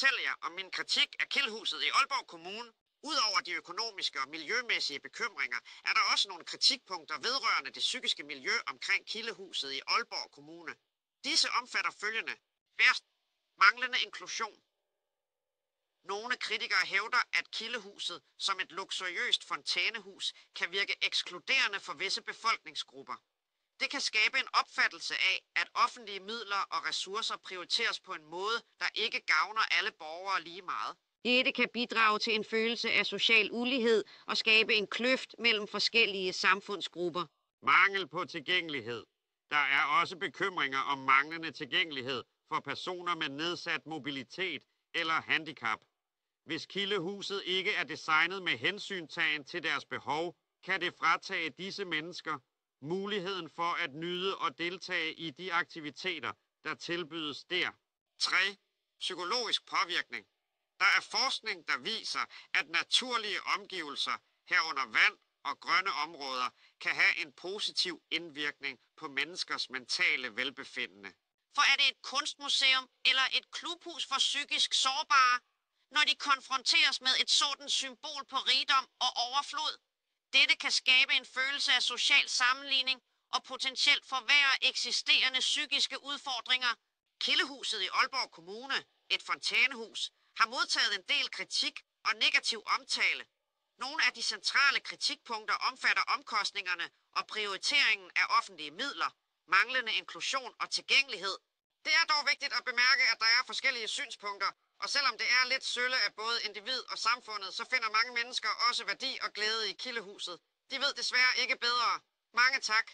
fortælle jer om min kritik af Kildehuset i Aalborg Kommune. Udover de økonomiske og miljømæssige bekymringer, er der også nogle kritikpunkter vedrørende det psykiske miljø omkring Kildehuset i Aalborg Kommune. Disse omfatter følgende. Først, manglende inklusion. Nogle kritikere hævder, at Kildehuset som et luksuriøst fontænehus kan virke ekskluderende for visse befolkningsgrupper. Det kan skabe en opfattelse af, at offentlige midler og ressourcer prioriteres på en måde, der ikke gavner alle borgere lige meget. Dette kan bidrage til en følelse af social ulighed og skabe en kløft mellem forskellige samfundsgrupper. Mangel på tilgængelighed. Der er også bekymringer om manglende tilgængelighed for personer med nedsat mobilitet eller handicap. Hvis Kildehuset ikke er designet med hensyntagen til deres behov, kan det fratage disse mennesker muligheden for at nyde og deltage i de aktiviteter, der tilbydes der. 3. Psykologisk påvirkning. Der er forskning, der viser, at naturlige omgivelser herunder vand og grønne områder kan have en positiv indvirkning på menneskers mentale velbefindende. For er det et kunstmuseum eller et klubhus for psykisk sårbare, når de konfronteres med et sådan symbol på rigdom og overflod? Dette kan skabe en følelse af social sammenligning og potentielt forværre eksisterende psykiske udfordringer. Kildehuset i Aalborg Kommune, et fontænehus, har modtaget en del kritik og negativ omtale. Nogle af de centrale kritikpunkter omfatter omkostningerne og prioriteringen af offentlige midler, manglende inklusion og tilgængelighed. Det er dog vigtigt at bemærke, at der er forskellige synspunkter, og selvom det er lidt sølle af både individ og samfundet, så finder mange mennesker også værdi og glæde i Kildehuset. De ved desværre ikke bedre. Mange tak.